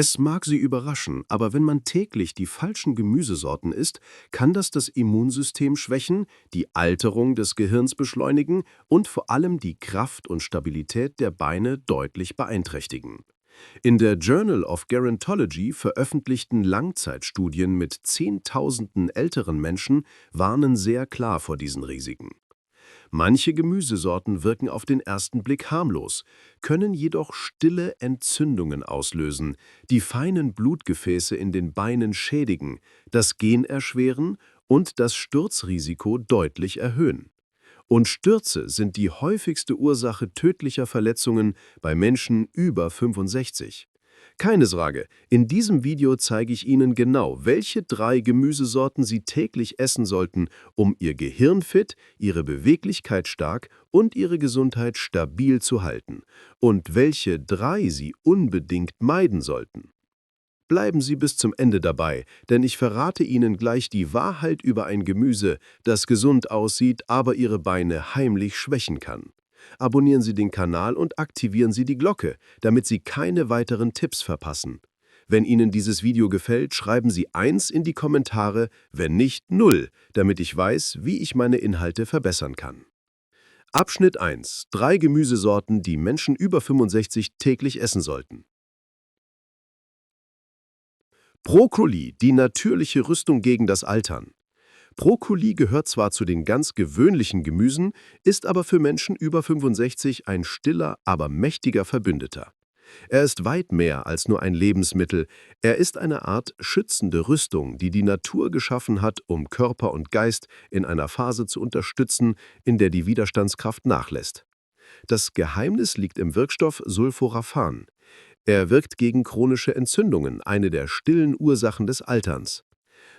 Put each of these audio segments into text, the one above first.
Es mag Sie überraschen, aber wenn man täglich die falschen Gemüsesorten isst, kann das Immunsystem schwächen, die Alterung des Gehirns beschleunigen und vor allem die Kraft und Stabilität der Beine deutlich beeinträchtigen. In der Journal of Gerontology veröffentlichten Langzeitstudien mit Zehntausenden älteren Menschen warnen sehr klar vor diesen Risiken. Manche Gemüsesorten wirken auf den ersten Blick harmlos, können jedoch stille Entzündungen auslösen, die feinen Blutgefäße in den Beinen schädigen, das Gehen erschweren und das Sturzrisiko deutlich erhöhen. Und Stürze sind die häufigste Ursache tödlicher Verletzungen bei Menschen über 65. Keine Sorge, in diesem Video zeige ich Ihnen genau, welche 3 Gemüsesorten Sie täglich essen sollten, um Ihr Gehirn fit, Ihre Beweglichkeit stark und Ihre Gesundheit stabil zu halten. Und welche 3 Sie unbedingt meiden sollten. Bleiben Sie bis zum Ende dabei, denn ich verrate Ihnen gleich die Wahrheit über ein Gemüse, das gesund aussieht, aber Ihre Beine heimlich schwächen kann. Abonnieren Sie den Kanal und aktivieren Sie die Glocke, damit Sie keine weiteren Tipps verpassen. Wenn Ihnen dieses Video gefällt, schreiben Sie 1 in die Kommentare, wenn nicht 0, damit ich weiß, wie ich meine Inhalte verbessern kann. Abschnitt 1: 3 Gemüsesorten, die Menschen über 65 täglich essen sollten. Brokkoli, die natürliche Rüstung gegen das Altern. Brokkoli gehört zwar zu den ganz gewöhnlichen Gemüsen, ist aber für Menschen über 65 ein stiller, aber mächtiger Verbündeter. Er ist weit mehr als nur ein Lebensmittel, er ist eine Art schützende Rüstung, die die Natur geschaffen hat, um Körper und Geist in einer Phase zu unterstützen, in der die Widerstandskraft nachlässt. Das Geheimnis liegt im Wirkstoff Sulforaphan. Er wirkt gegen chronische Entzündungen, eine der stillen Ursachen des Alterns.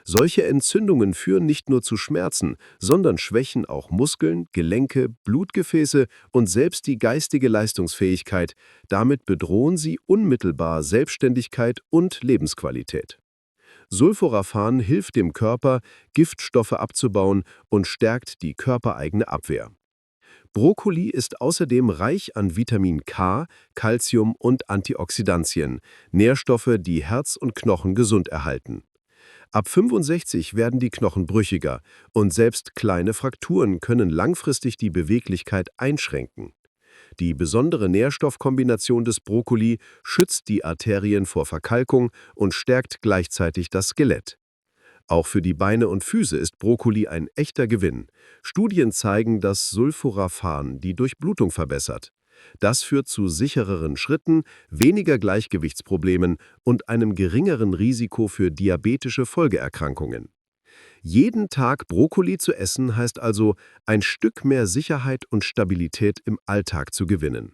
Solche Entzündungen führen nicht nur zu Schmerzen, sondern schwächen auch Muskeln, Gelenke, Blutgefäße und selbst die geistige Leistungsfähigkeit. Damit bedrohen sie unmittelbar Selbstständigkeit und Lebensqualität. Sulforaphan hilft dem Körper, Giftstoffe abzubauen und stärkt die körpereigene Abwehr. Brokkoli ist außerdem reich an Vitamin K, Calcium und Antioxidantien, Nährstoffe, die Herz und Knochen gesund erhalten. Ab 65 werden die Knochen brüchiger und selbst kleine Frakturen können langfristig die Beweglichkeit einschränken. Die besondere Nährstoffkombination des Brokkoli schützt die Arterien vor Verkalkung und stärkt gleichzeitig das Skelett. Auch für die Beine und Füße ist Brokkoli ein echter Gewinn. Studien zeigen, dass Sulforaphan die Durchblutung verbessert. Das führt zu sichereren Schritten, weniger Gleichgewichtsproblemen und einem geringeren Risiko für diabetische Folgeerkrankungen. Jeden Tag Brokkoli zu essen heißt also, ein Stück mehr Sicherheit und Stabilität im Alltag zu gewinnen.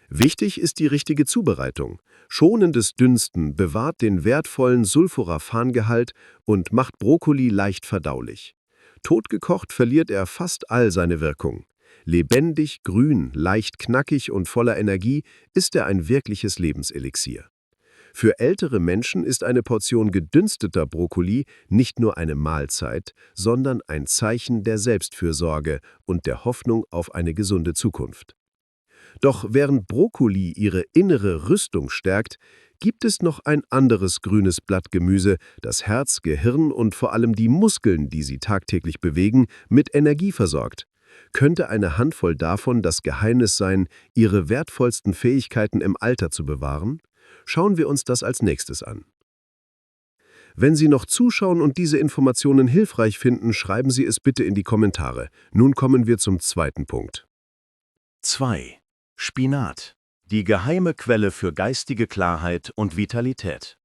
Wichtig ist die richtige Zubereitung. Schonendes Dünsten bewahrt den wertvollen Sulforaphangehalt und macht Brokkoli leicht verdaulich. Totgekocht verliert er fast all seine Wirkung. Lebendig, grün, leicht knackig und voller Energie ist er ein wirkliches Lebenselixier. Für ältere Menschen ist eine Portion gedünsteter Brokkoli nicht nur eine Mahlzeit, sondern ein Zeichen der Selbstfürsorge und der Hoffnung auf eine gesunde Zukunft. Doch während Brokkoli ihre innere Rüstung stärkt, gibt es noch ein anderes grünes Blattgemüse, das Herz, Gehirn und vor allem die Muskeln, die sie tagtäglich bewegen, mit Energie versorgt. Könnte eine Handvoll davon das Geheimnis sein, ihre wertvollsten Fähigkeiten im Alter zu bewahren? Schauen wir uns das als nächstes an. Wenn Sie noch zuschauen und diese Informationen hilfreich finden, schreiben Sie es bitte in die Kommentare. Nun kommen wir zum zweiten Punkt. 2. Spinat. Die geheime Quelle für geistige Klarheit und Vitalität.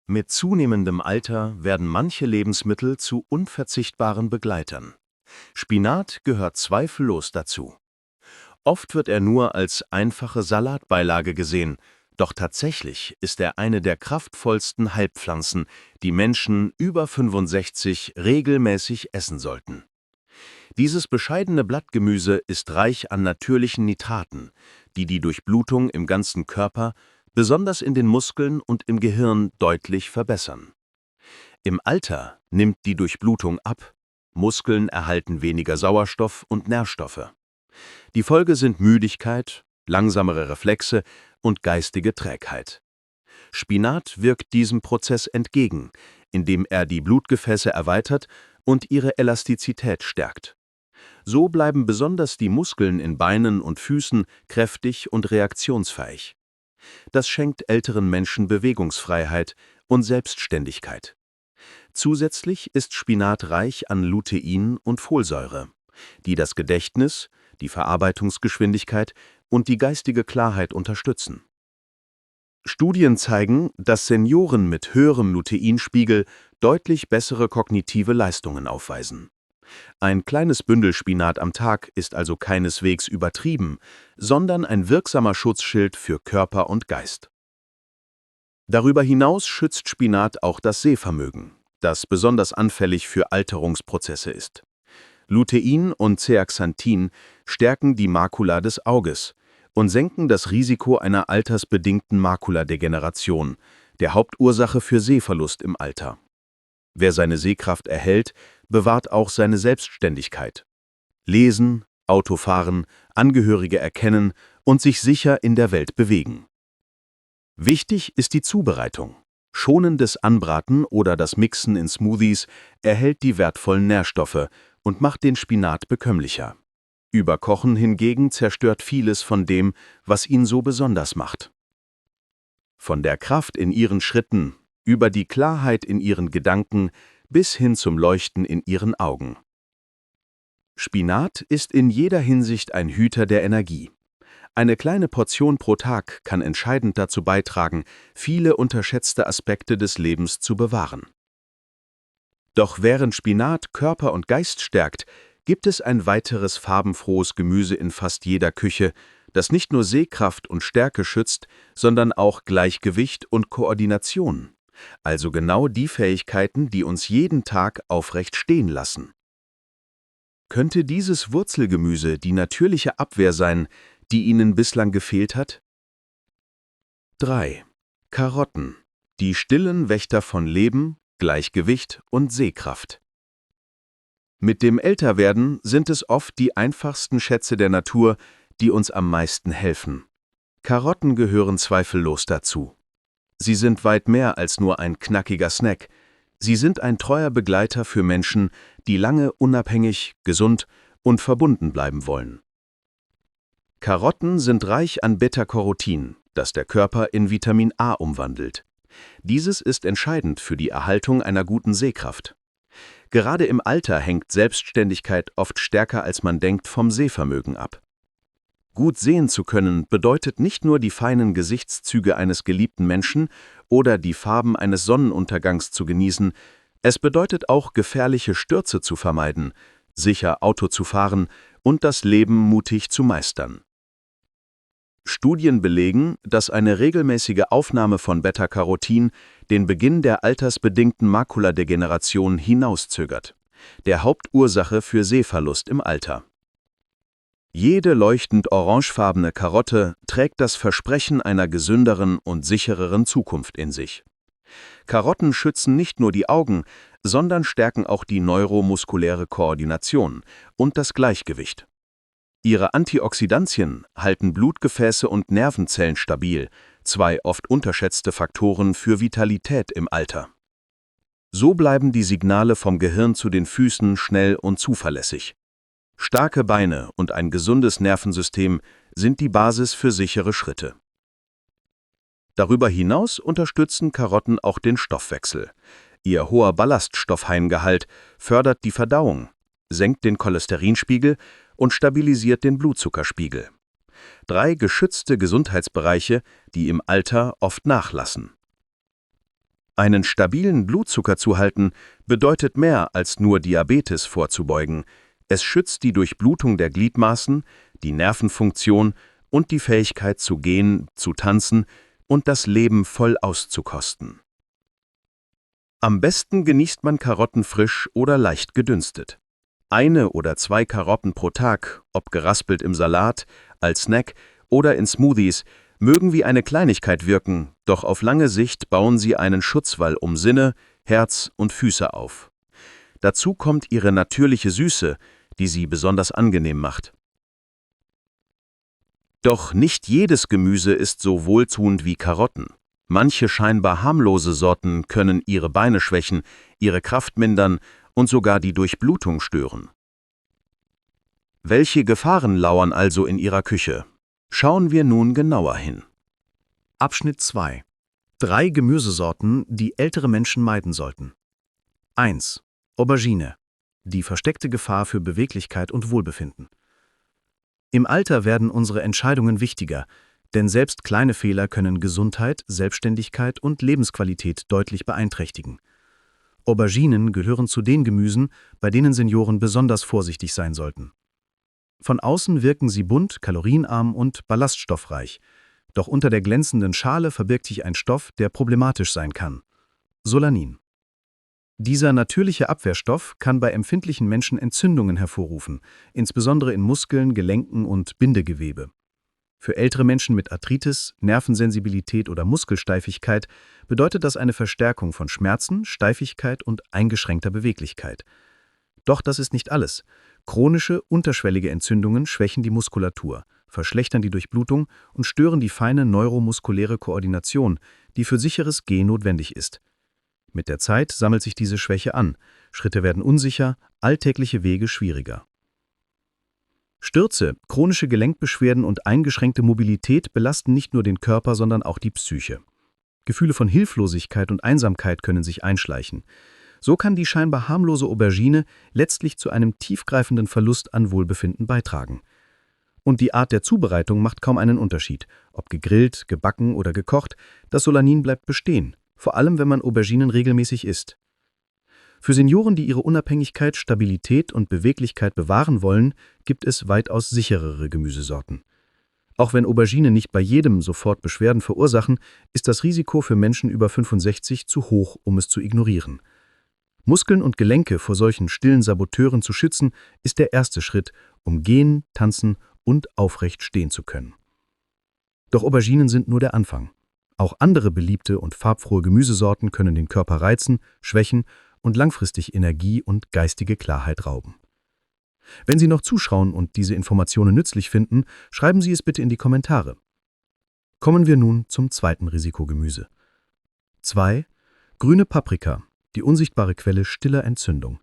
Mit zunehmendem Alter werden manche Lebensmittel zu unverzichtbaren Begleitern. Spinat gehört zweifellos dazu. Oft wird er nur als einfache Salatbeilage gesehen, doch tatsächlich ist er eine der kraftvollsten Heilpflanzen, die Menschen über 65 regelmäßig essen sollten. Dieses bescheidene Blattgemüse ist reich an natürlichen Nitraten, die die Durchblutung im ganzen Körper, besonders in den Muskeln und im Gehirn, deutlich verbessern. Im Alter nimmt die Durchblutung ab, Muskeln erhalten weniger Sauerstoff und Nährstoffe. Die Folge sind Müdigkeit, langsamere Reflexe und geistige Trägheit. Spinat wirkt diesem Prozess entgegen, indem er die Blutgefäße erweitert und ihre Elastizität stärkt. So bleiben besonders die Muskeln in Beinen und Füßen kräftig und reaktionsfähig. Das schenkt älteren Menschen Bewegungsfreiheit und Selbstständigkeit. Zusätzlich ist Spinat reich an Lutein und Folsäure, die das Gedächtnis, die Verarbeitungsgeschwindigkeit und die geistige Klarheit unterstützen. Studien zeigen, dass Senioren mit höherem Luteinspiegel deutlich bessere kognitive Leistungen aufweisen. Ein kleines Bündel Spinat am Tag ist also keineswegs übertrieben, sondern ein wirksamer Schutzschild für Körper und Geist. Darüber hinaus schützt Spinat auch das Sehvermögen, das besonders anfällig für Alterungsprozesse ist. Lutein und Zeaxanthin stärken die Makula des Auges und senken das Risiko einer altersbedingten Makuladegeneration, der Hauptursache für Sehverlust im Alter. Wer seine Sehkraft erhält, bewahrt auch seine Selbstständigkeit. Lesen, Autofahren, Angehörige erkennen und sich sicher in der Welt bewegen. Wichtig ist die Zubereitung. Schonendes Anbraten oder das Mixen in Smoothies erhält die wertvollen Nährstoffe und macht den Spinat bekömmlicher. Überkochen hingegen zerstört vieles von dem, was ihn so besonders macht. Von der Kraft in ihren Schritten, über die Klarheit in ihren Gedanken bis hin zum Leuchten in ihren Augen. Spinat ist in jeder Hinsicht ein Hüter der Energie. Eine kleine Portion pro Tag kann entscheidend dazu beitragen, viele unterschätzte Aspekte des Lebens zu bewahren. Doch während Spinat Körper und Geist stärkt, gibt es ein weiteres farbenfrohes Gemüse in fast jeder Küche, das nicht nur Sehkraft und Stärke schützt, sondern auch Gleichgewicht und Koordination. Also genau die Fähigkeiten, die uns jeden Tag aufrecht stehen lassen. Könnte dieses Wurzelgemüse die natürliche Abwehr sein, die Ihnen bislang gefehlt hat? 3. Karotten, die stillen Wächter von Leben, Gleichgewicht und Sehkraft. Mit dem Älterwerden sind es oft die einfachsten Schätze der Natur, die uns am meisten helfen. Karotten gehören zweifellos dazu. Sie sind weit mehr als nur ein knackiger Snack. Sie sind ein treuer Begleiter für Menschen, die lange unabhängig, gesund und verbunden bleiben wollen. Karotten sind reich an Beta-Carotin, das der Körper in Vitamin A umwandelt. Dieses ist entscheidend für die Erhaltung einer guten Sehkraft. Gerade im Alter hängt Selbstständigkeit oft stärker als man denkt vom Sehvermögen ab. Gut sehen zu können bedeutet nicht nur die feinen Gesichtszüge eines geliebten Menschen oder die Farben eines Sonnenuntergangs zu genießen, es bedeutet auch gefährliche Stürze zu vermeiden, sicher Auto zu fahren und das Leben mutig zu meistern. Studien belegen, dass eine regelmäßige Aufnahme von Beta-Carotin den Beginn der altersbedingten Makuladegeneration hinauszögert, der Hauptursache für Sehverlust im Alter. Jede leuchtend orangefarbene Karotte trägt das Versprechen einer gesünderen und sichereren Zukunft in sich. Karotten schützen nicht nur die Augen, sondern stärken auch die neuromuskuläre Koordination und das Gleichgewicht. Ihre Antioxidantien halten Blutgefäße und Nervenzellen stabil, zwei oft unterschätzte Faktoren für Vitalität im Alter. So bleiben die Signale vom Gehirn zu den Füßen schnell und zuverlässig. Starke Beine und ein gesundes Nervensystem sind die Basis für sichere Schritte. Darüber hinaus unterstützen Karotten auch den Stoffwechsel. Ihr hoher Ballaststoffheimgehalt fördert die Verdauung, senkt den Cholesterinspiegel und stabilisiert den Blutzuckerspiegel. 3 geschützte Gesundheitsbereiche, die im Alter oft nachlassen. Einen stabilen Blutzucker zu halten, bedeutet mehr als nur Diabetes vorzubeugen. Es schützt die Durchblutung der Gliedmaßen, die Nervenfunktion und die Fähigkeit zu gehen, zu tanzen und das Leben voll auszukosten. Am besten genießt man Karotten frisch oder leicht gedünstet. 1 oder 2 Karotten pro Tag, ob geraspelt im Salat, als Snack oder in Smoothies, mögen wie eine Kleinigkeit wirken, doch auf lange Sicht bauen sie einen Schutzwall um Sinne, Herz und Füße auf. Dazu kommt ihre natürliche Süße, die sie besonders angenehm macht. Doch nicht jedes Gemüse ist so wohltuend wie Karotten. Manche scheinbar harmlose Sorten können ihre Beine schwächen, ihre Kraft mindern und sogar die Durchblutung stören. Welche Gefahren lauern also in Ihrer Küche? Schauen wir nun genauer hin. Abschnitt 2. 3 Gemüsesorten, die ältere Menschen meiden sollten. 1. Aubergine. Die versteckte Gefahr für Beweglichkeit und Wohlbefinden. Im Alter werden unsere Entscheidungen wichtiger, denn selbst kleine Fehler können Gesundheit, Selbstständigkeit und Lebensqualität deutlich beeinträchtigen. Auberginen gehören zu den Gemüsen, bei denen Senioren besonders vorsichtig sein sollten. Von außen wirken sie bunt, kalorienarm und ballaststoffreich, doch unter der glänzenden Schale verbirgt sich ein Stoff, der problematisch sein kann: Solanin. Dieser natürliche Abwehrstoff kann bei empfindlichen Menschen Entzündungen hervorrufen, insbesondere in Muskeln, Gelenken und Bindegewebe. Für ältere Menschen mit Arthritis, Nervensensibilität oder Muskelsteifigkeit bedeutet das eine Verstärkung von Schmerzen, Steifigkeit und eingeschränkter Beweglichkeit. Doch das ist nicht alles. Chronische, unterschwellige Entzündungen schwächen die Muskulatur, verschlechtern die Durchblutung und stören die feine neuromuskuläre Koordination, die für sicheres Gehen notwendig ist. Mit der Zeit sammelt sich diese Schwäche an, Schritte werden unsicher, alltägliche Wege schwieriger. Stürze, chronische Gelenkbeschwerden und eingeschränkte Mobilität belasten nicht nur den Körper, sondern auch die Psyche. Gefühle von Hilflosigkeit und Einsamkeit können sich einschleichen. So kann die scheinbar harmlose Aubergine letztlich zu einem tiefgreifenden Verlust an Wohlbefinden beitragen. Und die Art der Zubereitung macht kaum einen Unterschied. Ob gegrillt, gebacken oder gekocht, das Solanin bleibt bestehen, vor allem wenn man Auberginen regelmäßig isst. Für Senioren, die ihre Unabhängigkeit, Stabilität und Beweglichkeit bewahren wollen, gibt es weitaus sicherere Gemüsesorten. Auch wenn Auberginen nicht bei jedem sofort Beschwerden verursachen, ist das Risiko für Menschen über 65 zu hoch, um es zu ignorieren. Muskeln und Gelenke vor solchen stillen Saboteuren zu schützen, ist der erste Schritt, um gehen, tanzen und aufrecht stehen zu können. Doch Auberginen sind nur der Anfang. Auch andere beliebte und farbfrohe Gemüsesorten können den Körper reizen, schwächen und langfristig Energie und geistige Klarheit rauben. Wenn Sie noch zuschauen und diese Informationen nützlich finden, schreiben Sie es bitte in die Kommentare. Kommen wir nun zum zweiten Risikogemüse. 2. Grüne Paprika, die unsichtbare Quelle stiller Entzündung.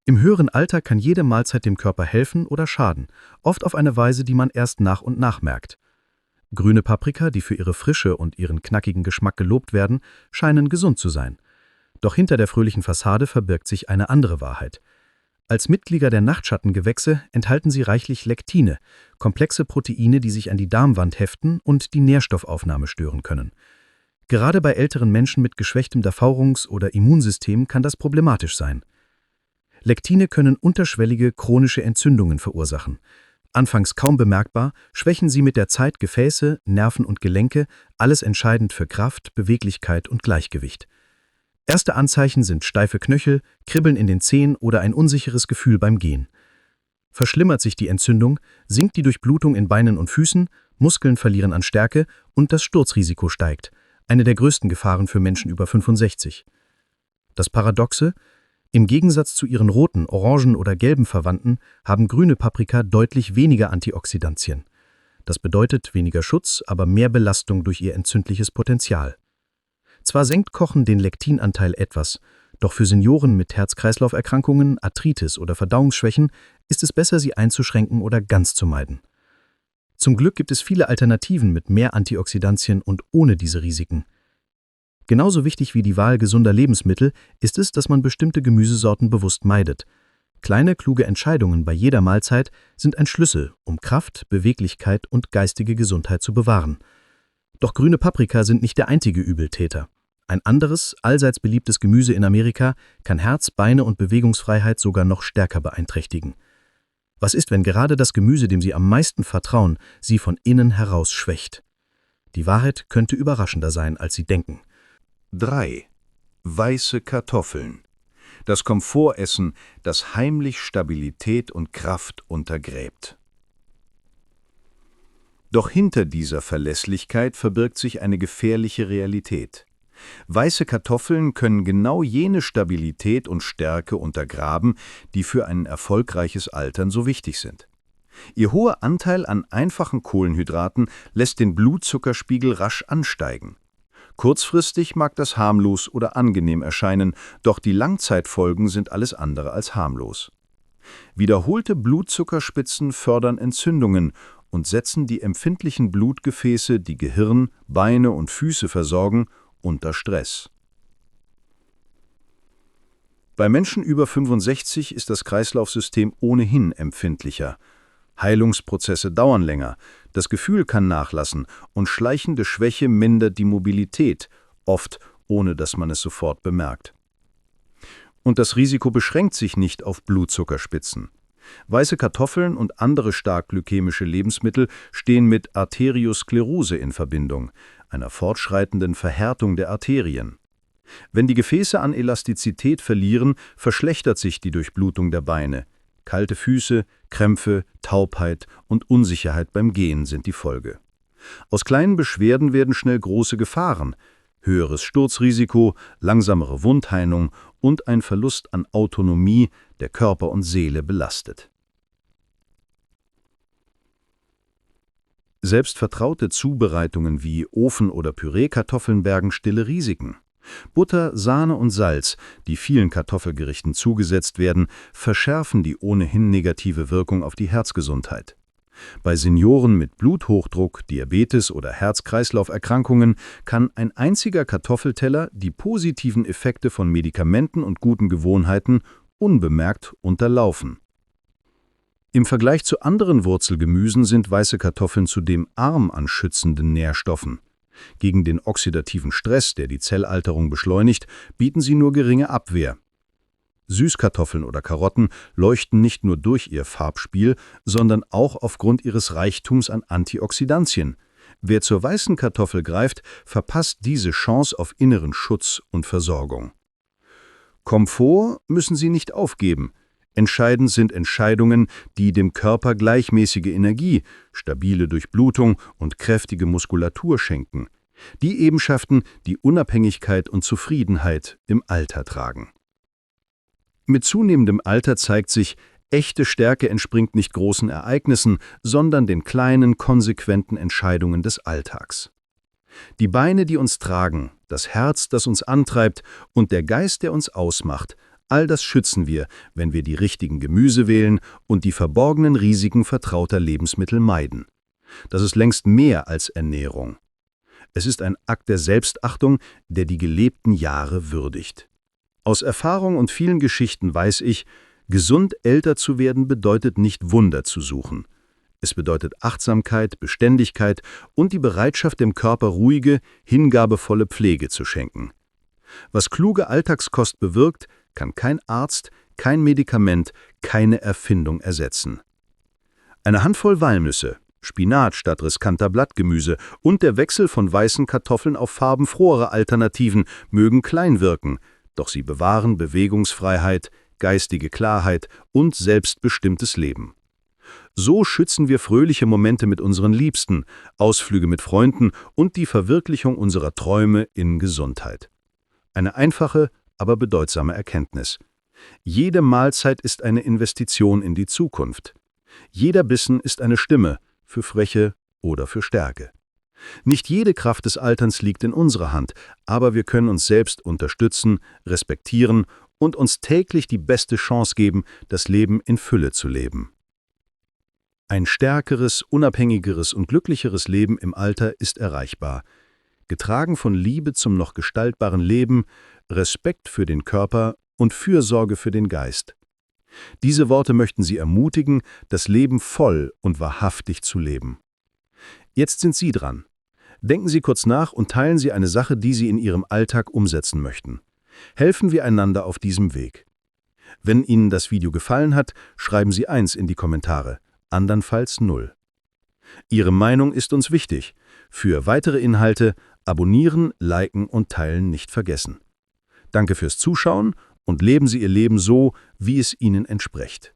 Im höheren Alter kann jede Mahlzeit dem Körper helfen oder schaden, oft auf eine Weise, die man erst nach und nach merkt. Grüne Paprika, die für ihre Frische und ihren knackigen Geschmack gelobt werden, scheinen gesund zu sein. Doch hinter der fröhlichen Fassade verbirgt sich eine andere Wahrheit. Als Mitglieder der Nachtschattengewächse enthalten sie reichlich Lektine, komplexe Proteine, die sich an die Darmwand heften und die Nährstoffaufnahme stören können. Gerade bei älteren Menschen mit geschwächtem Verdauungs- oder Immunsystem kann das problematisch sein. Lektine können unterschwellige chronische Entzündungen verursachen. Anfangs kaum bemerkbar, schwächen sie mit der Zeit Gefäße, Nerven und Gelenke, alles entscheidend für Kraft, Beweglichkeit und Gleichgewicht. Erste Anzeichen sind steife Knöchel, Kribbeln in den Zehen oder ein unsicheres Gefühl beim Gehen. Verschlimmert sich die Entzündung, sinkt die Durchblutung in Beinen und Füßen, Muskeln verlieren an Stärke und das Sturzrisiko steigt, eine der größten Gefahren für Menschen über 65. Das Paradoxe: Im Gegensatz zu ihren roten, orangen oder gelben Verwandten haben grüne Paprika deutlich weniger Antioxidantien. Das bedeutet weniger Schutz, aber mehr Belastung durch ihr entzündliches Potenzial. Zwar senkt Kochen den Lektinanteil etwas, doch für Senioren mit Herz-Kreislauf-Erkrankungen, Arthritis oder Verdauungsschwächen ist es besser, sie einzuschränken oder ganz zu meiden. Zum Glück gibt es viele Alternativen mit mehr Antioxidantien und ohne diese Risiken. Genauso wichtig wie die Wahl gesunder Lebensmittel ist es, dass man bestimmte Gemüsesorten bewusst meidet. Kleine, kluge Entscheidungen bei jeder Mahlzeit sind ein Schlüssel, um Kraft, Beweglichkeit und geistige Gesundheit zu bewahren. Doch grüne Paprika sind nicht der einzige Übeltäter. Ein anderes, allseits beliebtes Gemüse in Amerika kann Herz, Beine und Bewegungsfreiheit sogar noch stärker beeinträchtigen. Was ist, wenn gerade das Gemüse, dem Sie am meisten vertrauen, Sie von innen heraus schwächt? Die Wahrheit könnte überraschender sein, als Sie denken. 3. Weiße Kartoffeln. Das Komfortessen, das heimlich Stabilität und Kraft untergräbt. Doch hinter dieser Verlässlichkeit verbirgt sich eine gefährliche Realität. Weiße Kartoffeln können genau jene Stabilität und Stärke untergraben, die für ein erfolgreiches Altern so wichtig sind. Ihr hoher Anteil an einfachen Kohlenhydraten lässt den Blutzuckerspiegel rasch ansteigen. Kurzfristig mag das harmlos oder angenehm erscheinen, doch die Langzeitfolgen sind alles andere als harmlos. Wiederholte Blutzuckerspitzen fördern Entzündungen und setzen die empfindlichen Blutgefäße, die Gehirn, Beine und Füße versorgen, unter Stress. Bei Menschen über 65 ist das Kreislaufsystem ohnehin empfindlicher. Heilungsprozesse dauern länger, das Gefühl kann nachlassen und schleichende Schwäche mindert die Mobilität, oft ohne dass man es sofort bemerkt. Und das Risiko beschränkt sich nicht auf Blutzuckerspitzen. Weiße Kartoffeln und andere stark glykämische Lebensmittel stehen mit Arteriosklerose in Verbindung, einer fortschreitenden Verhärtung der Arterien. Wenn die Gefäße an Elastizität verlieren, verschlechtert sich die Durchblutung der Beine. Kalte Füße, Krämpfe, Taubheit und Unsicherheit beim Gehen sind die Folge. Aus kleinen Beschwerden werden schnell große Gefahren: höheres Sturzrisiko, langsamere Wundheilung und ein Verlust an Autonomie, der Körper und Seele belastet. Selbst vertraute Zubereitungen wie Ofen- oder Püreekartoffeln bergen stille Risiken. Butter, Sahne und Salz, die vielen Kartoffelgerichten zugesetzt werden, verschärfen die ohnehin negative Wirkung auf die Herzgesundheit. Bei Senioren mit Bluthochdruck, Diabetes oder Herz-Kreislauf-Erkrankungen kann ein einziger Kartoffelteller die positiven Effekte von Medikamenten und guten Gewohnheiten unbemerkt unterlaufen. Im Vergleich zu anderen Wurzelgemüsen sind weiße Kartoffeln zudem arm an schützenden Nährstoffen. Gegen den oxidativen Stress, der die Zellalterung beschleunigt, bieten sie nur geringe Abwehr. Süßkartoffeln oder Karotten leuchten nicht nur durch ihr Farbspiel, sondern auch aufgrund ihres Reichtums an Antioxidantien. Wer zur weißen Kartoffel greift, verpasst diese Chance auf inneren Schutz und Versorgung. Komfort müssen Sie nicht aufgeben. Entscheidend sind Entscheidungen, die dem Körper gleichmäßige Energie, stabile Durchblutung und kräftige Muskulatur schenken. Die Eigenschaften, die Unabhängigkeit und Zufriedenheit im Alter tragen. Mit zunehmendem Alter zeigt sich, echte Stärke entspringt nicht großen Ereignissen, sondern den kleinen, konsequenten Entscheidungen des Alltags. Die Beine, die uns tragen, das Herz, das uns antreibt und der Geist, der uns ausmacht, all das schützen wir, wenn wir die richtigen Gemüse wählen und die verborgenen Risiken vertrauter Lebensmittel meiden. Das ist längst mehr als Ernährung. Es ist ein Akt der Selbstachtung, der die gelebten Jahre würdigt. Aus Erfahrung und vielen Geschichten weiß ich, gesund älter zu werden bedeutet nicht Wunder zu suchen. Es bedeutet Achtsamkeit, Beständigkeit und die Bereitschaft, dem Körper ruhige, hingabevolle Pflege zu schenken. Was kluge Alltagskost bewirkt, kann kein Arzt, kein Medikament, keine Erfindung ersetzen. Eine Handvoll Walnüsse, Spinat statt riskanter Blattgemüse und der Wechsel von weißen Kartoffeln auf farbenfrohere Alternativen mögen klein wirken, doch sie bewahren Bewegungsfreiheit, geistige Klarheit und selbstbestimmtes Leben. So schützen wir fröhliche Momente mit unseren Liebsten, Ausflüge mit Freunden und die Verwirklichung unserer Träume in Gesundheit. Eine einfache, aber bedeutsame Erkenntnis. Jede Mahlzeit ist eine Investition in die Zukunft. Jeder Bissen ist eine Stimme für Schwäche oder für Stärke. Nicht jede Kraft des Alterns liegt in unserer Hand, aber wir können uns selbst unterstützen, respektieren und uns täglich die beste Chance geben, das Leben in Fülle zu leben. Ein stärkeres, unabhängigeres und glücklicheres Leben im Alter ist erreichbar. Getragen von Liebe zum noch gestaltbaren Leben, Respekt für den Körper und Fürsorge für den Geist. Diese Worte möchten Sie ermutigen, das Leben voll und wahrhaftig zu leben. Jetzt sind Sie dran. Denken Sie kurz nach und teilen Sie eine Sache, die Sie in Ihrem Alltag umsetzen möchten. Helfen wir einander auf diesem Weg. Wenn Ihnen das Video gefallen hat, schreiben Sie 1 in die Kommentare, andernfalls 0. Ihre Meinung ist uns wichtig. Für weitere Inhalte abonnieren, liken und teilen nicht vergessen. Danke fürs Zuschauen und leben Sie Ihr Leben so, wie es Ihnen entspricht.